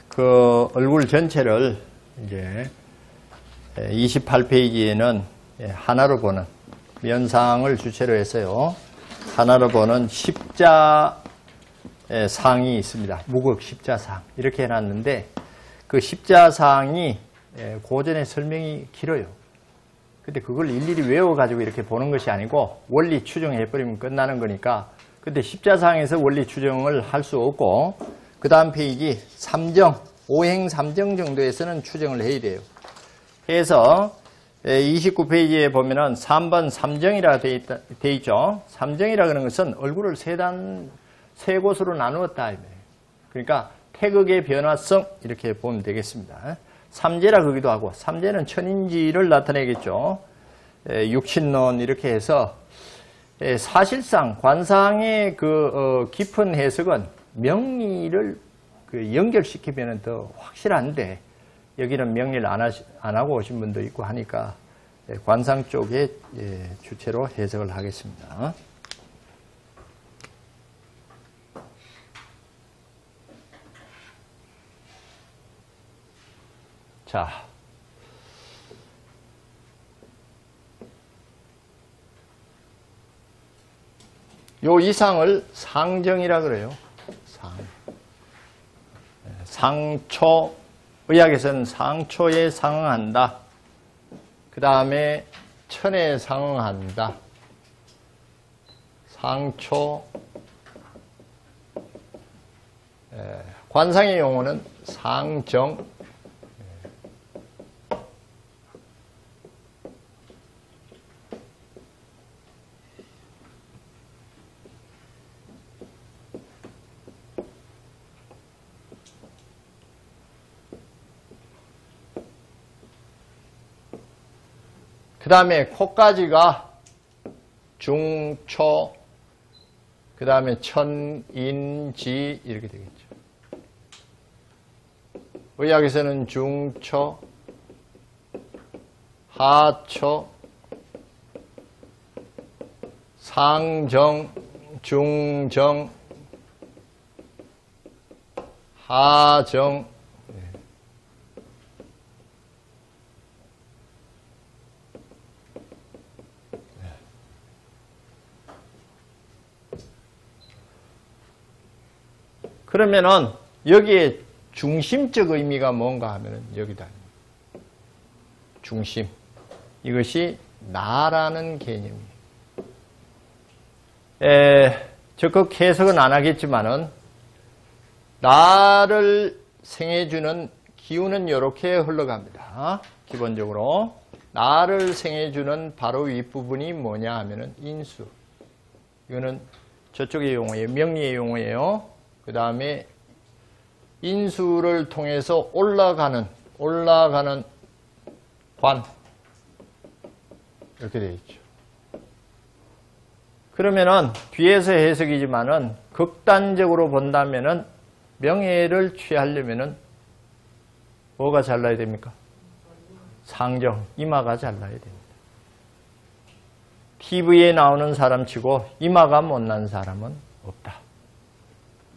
그 얼굴 전체를 이제 28페이지에는 하나로 보는 면상을 주체로 했어요. 하나로 보는 십자상이 있습니다. 무극 십자상 이렇게 해놨는데 그 십자상이 고전의 설명이 길어요. 근데 그걸 일일이 외워가지고 이렇게 보는 것이 아니고 원리 추정해버리면 끝나는 거니까 근데 십자상에서 원리 추정을 할 수 없고 그 다음 페이지 3정, 5행 3정 정도에서는 추정을 해야 돼요. 그래서 29페이지에 보면은 3번 3정이라 돼 있죠. 3정이라 그러는 것은 얼굴을 세 곳으로 나누었다. 그러니까 태극의 변화성 이렇게 보면 되겠습니다. 삼재라 그러기도 하고 삼재는 천인지를 나타내겠죠. 육신론 이렇게 해서 사실상 관상의 그 깊은 해석은 명리를 연결시키면 더 확실한데 여기는 명리를 안 하고 오신 분도 있고 하니까 관상 쪽에 주체로 해석을 하겠습니다. 자, 요 이상을 상정이라 그래요. 상초, 의학에서는 상초에 상응한다. 그 다음에 천에 상응한다. 상초, 관상의 용어는 상정. 그 다음에 코까지가 중초, 그 다음에 천인지 이렇게 되겠죠. 의학에서는 중초, 하초, 상정, 중정, 하정, 그러면은 여기에 중심적 의미가 뭔가 하면은 여기다. 중심. 이것이 나라는 개념이에요. 적극 해석은 안 하겠지만은 나를 생해주는 기운은 이렇게 흘러갑니다. 기본적으로. 나를 생해주는 바로 윗부분이 뭐냐 하면은 인수. 이거는 저쪽의 용어예요. 명리의 용어예요. 그 다음에 인수를 통해서 올라가는 관 이렇게 되어 있죠. 그러면은 뒤에서 해석이지만은 극단적으로 본다면은 명예를 취하려면은 뭐가 잘나야 됩니까? 상정, 이마가 잘나야 됩니다. TV에 나오는 사람치고 이마가 못난 사람은 없다.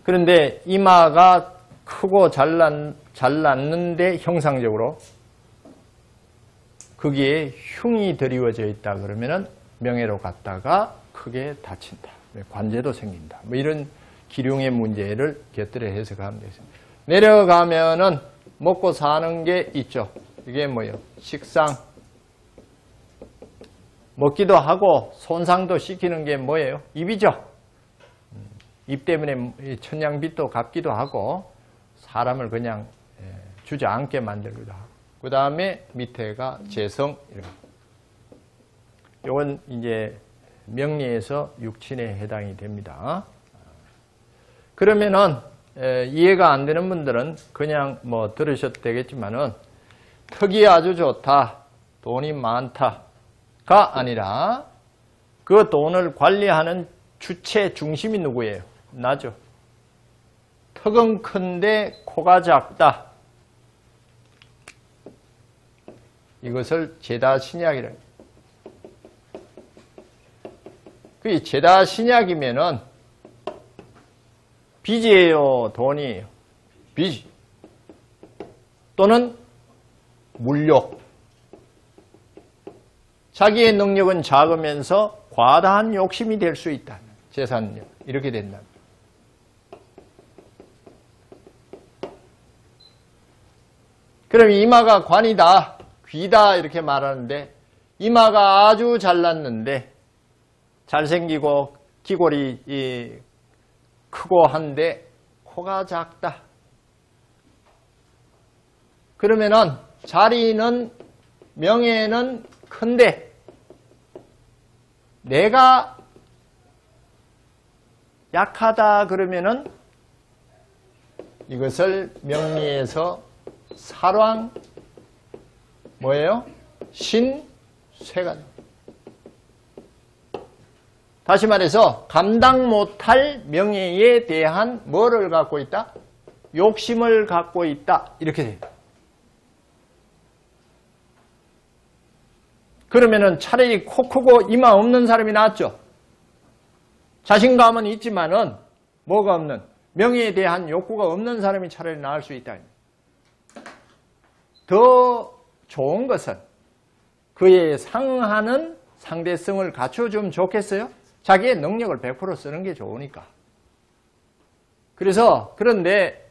그런데 이마가 크고 잘났는데 형상적으로 거기에 흉이 드리워져 있다 그러면은 명예로 갔다가 크게 다친다. 관제도 생긴다. 뭐 이런 기륭의 문제를 곁들여 해석하면 되겠습니다. 내려가면은 먹고 사는 게 있죠. 이게 뭐예요? 식상. 먹기도 하고 손상도 시키는 게 뭐예요? 입이죠. 입 때문에 천냥빚도 갚기도 하고 사람을 그냥 주저앉게 만들기도 하고 그 다음에 밑에가 재성. 이건 이제 명리에서 육친에 해당이 됩니다. 그러면은 이해가 안 되는 분들은 그냥 뭐 들으셔도 되겠지만은 턱이 아주 좋다, 돈이 많다가 아니라 그 돈을 관리하는 주체 중심이 누구예요? 나죠. 턱은 큰데 코가 작다. 이것을 제다신약이라. 그 제다신약이면은 빚이에요, 돈이에요? 빚 또는 물욕. 자기의 능력은 작으면서 과다한 욕심이 될 수 있다. 재산력. 이렇게 된다. 그럼 이마가 관이다, 귀다 이렇게 말하는데 이마가 아주 잘났는데 잘생기고 귀골이 크고 한데 코가 작다. 그러면은 자리는 명예는 큰데 내가 약하다 그러면은 이것을 명리에서 사랑 뭐예요? 신쇠가. 다시 말해서 감당 못할 명예에 대한 뭐를 갖고 있다? 욕심을 갖고 있다. 이렇게 돼요. 그러면은 차라리 코 크고 이마 없는 사람이 낫죠. 자신감은 있지만은 뭐가 없는, 명예에 대한 욕구가 없는 사람이 차라리 나을 수 있다. 더 좋은 것은 그에 상하는 상대성을 갖춰주면 좋겠어요? 자기의 능력을 100% 쓰는 게 좋으니까. 그래서 그런데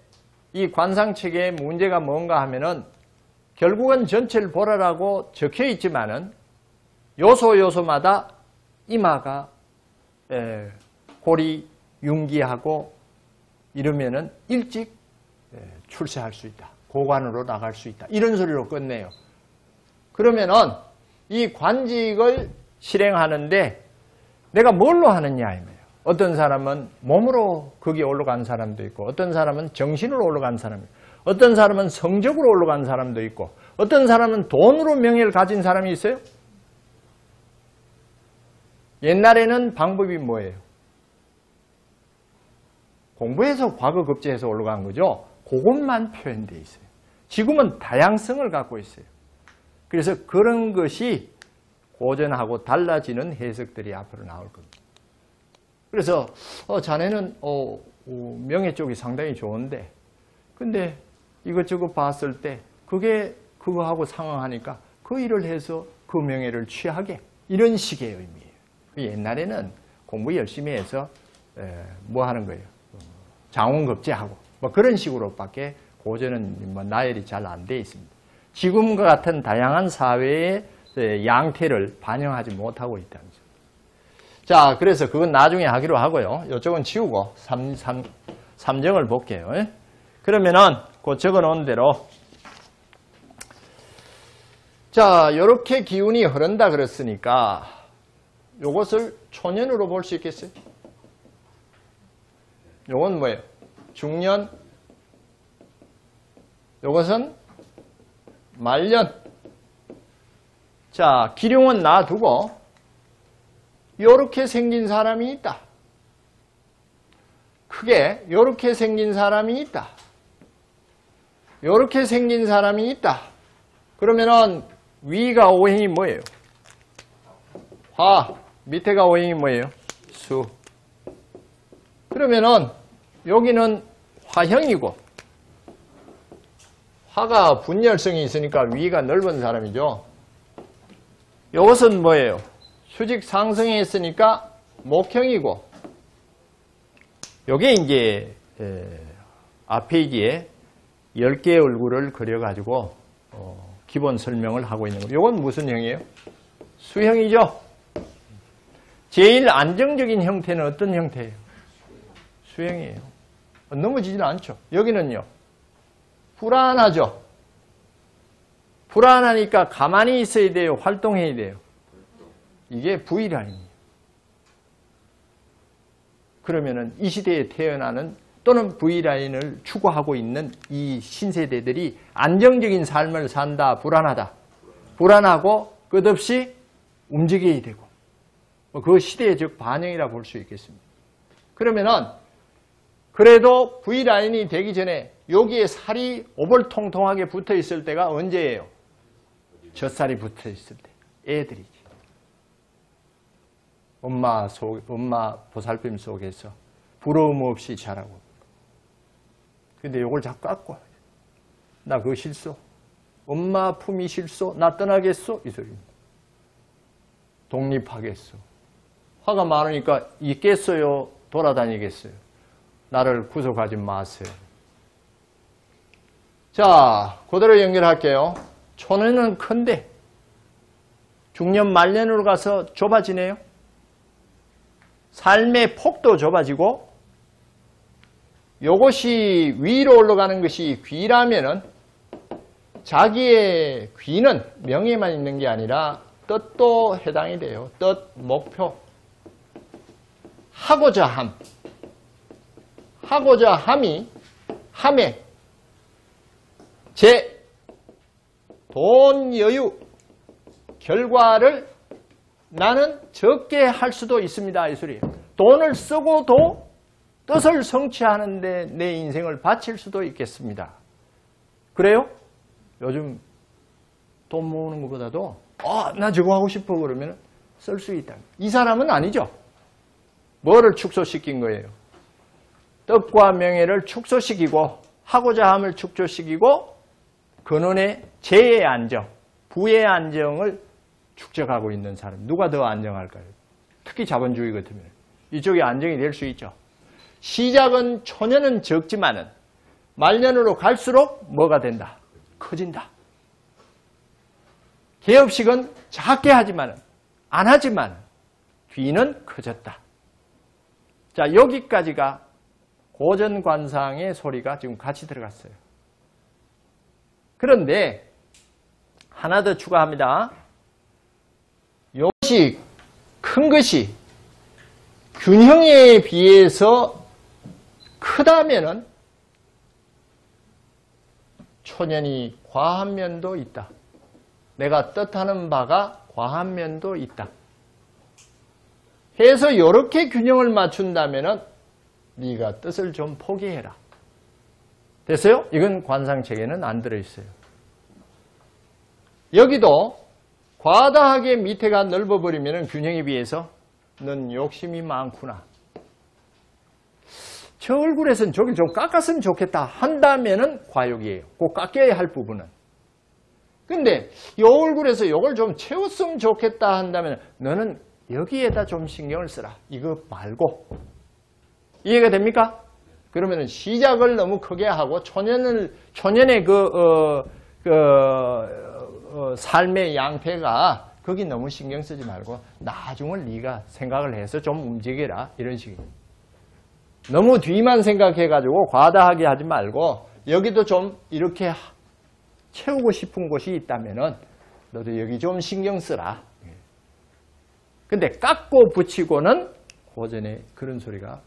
이 관상책의 문제가 뭔가 하면은 결국은 전체를 보라라고 적혀 있지만은 요소마다 이마가 골이 융기하고 이러면은 일찍 출세할 수 있다. 고관으로 나갈 수 있다. 이런 소리로 끝내요. 그러면은 이 관직을 실행하는데 내가 뭘로 하느냐 이거예요. 어떤 사람은 몸으로 거기에 올라간 사람도 있고 어떤 사람은 정신으로 올라간 사람이 있고 어떤 사람은 성적으로 올라간 사람도 있고 어떤 사람은 돈으로 명예를 가진 사람이 있어요. 옛날에는 방법이 뭐예요? 공부해서 과거급제해서 올라간 거죠. 그것만 표현되어 있어요. 지금은 다양성을 갖고 있어요. 그래서 그런 것이 고전하고 달라지는 해석들이 앞으로 나올 겁니다. 그래서 자네는 명예 쪽이 상당히 좋은데 근데 이것저것 봤을 때 그게 그거하고 상응하니까 그 일을 해서 그 명예를 취하게 이런 식의 의미예요. 옛날에는 공부 열심히 해서 뭐 하는 거예요? 장원급제하고 뭐 그런 식으로밖에 고전은 뭐 나열이 잘 안 돼 있습니다. 지금과 같은 다양한 사회의 양태를 반영하지 못하고 있다는 점. 자, 그래서 그건 나중에 하기로 하고요. 이쪽은 지우고 3정을 볼게요. 그러면은 그 적어 놓은 대로 자, 이렇게 기운이 흐른다 그랬으니까 요것을 초년으로 볼 수 있겠어요? 요건 뭐예요? 중년. 요것은 말년. 자, 기룡은 놔두고 요렇게 생긴 사람이 있다. 크게 요렇게 생긴 사람이 있다. 요렇게 생긴 사람이 있다. 그러면은 위가 오행이 뭐예요? 화. 밑에가 오행이 뭐예요? 수. 그러면은 여기는 화형이고 화가 분열성이 있으니까 위가 넓은 사람이죠. 이것은 뭐예요? 수직 상승이 있으니까 목형이고 이게 이제 앞페이지에 10개의 얼굴을 그려가지고 기본 설명을 하고 있는 거예요. 이건 무슨 형이에요? 수형이죠. 제일 안정적인 형태는 어떤 형태예요? 수형이에요. 넘어지지는 않죠. 여기는요. 불안하죠. 불안하니까 가만히 있어야 돼요. 활동해야 돼요. 이게 V라인이에요. 그러면은 이 시대에 태어나는 또는 V라인을 추구하고 있는 이 신세대들이 안정적인 삶을 산다. 불안하다. 불안하고 끝없이 움직여야 되고 그 시대의 반영이라 볼 수 있겠습니다. 그러면은 그래도 V라인이 되기 전에 여기에 살이 오벌통통하게 붙어 있을 때가 언제예요? 젖살이 붙어 있을 때. 애들이지. 엄마 보살핌 속에서 부러움 없이 자라고. 근데 요걸 자꾸 깎고 나 그거 싫소. 엄마 품이 싫소. 나 떠나겠소. 이 소리입니다. 독립하겠소. 화가 많으니까 있겠어요? 돌아다니겠어요? 나를 구속하지 마세요. 자, 그대로 연결할게요. 초년은 큰데 중년 말년으로 가서 좁아지네요. 삶의 폭도 좁아지고 이것이 위로 올라가는 것이 귀라면은 자기의 귀는 명예만 있는 게 아니라 뜻도 해당이 돼요. 뜻, 목표. 하고자 함. 하고자 함에 돈, 여유, 결과를 나는 적게 할 수도 있습니다. 이 소리예요. 돈을 쓰고도 뜻을 성취하는데 내 인생을 바칠 수도 있겠습니다. 그래요? 요즘 돈 모으는 것보다도 나 저거 하고 싶어 그러면 쓸 수 있다. 이 사람은 아니죠. 뭐를 축소시킨 거예요? 뜻과 명예를 축소시키고 하고자 함을 축소시키고 근원의 재의 안정, 부의 안정을 축적하고 있는 사람. 누가 더 안정할까요? 특히 자본주의 같으면 이쪽이 안정이 될 수 있죠. 시작은 초년은 적지만은 말년으로 갈수록 뭐가 된다? 커진다. 개업식은 작게 하지만은 안 하지만 뒤는 커졌다. 자, 여기까지가 고전관상의 소리가 지금 같이 들어갔어요. 그런데 하나 더 추가합니다. 이것이 큰 것이 균형에 비해서 크다면은 초년이 과한 면도 있다. 내가 뜻하는 바가 과한 면도 있다. 해서 이렇게 균형을 맞춘다면은 네가 뜻을 좀 포기해라. 됐어요? 이건 관상책에는 안 들어있어요. 여기도 과다하게 밑에가 넓어버리면 균형에 비해서 넌 욕심이 많구나. 저 얼굴에선 저길 좀 깎았으면 좋겠다 한다면은 과욕이에요. 꼭 깎여야 할 부분은. 근데 이 얼굴에서 이걸 좀 채웠으면 좋겠다 한다면 너는 여기에다 좀 신경을 쓰라. 이거 말고. 이해가 됩니까? 그러면 시작을 너무 크게 하고 초년의 삶의 양태가 거기 너무 신경 쓰지 말고 나중을 네가 생각을 해서 좀 움직여라. 이런 식이에요. 너무 뒤만 생각해가지고 과다하게 하지 말고 여기도 좀 이렇게 채우고 싶은 곳이 있다면은 너도 여기 좀 신경 쓰라. 근데 깎고 붙이고는 고전에 그런 소리가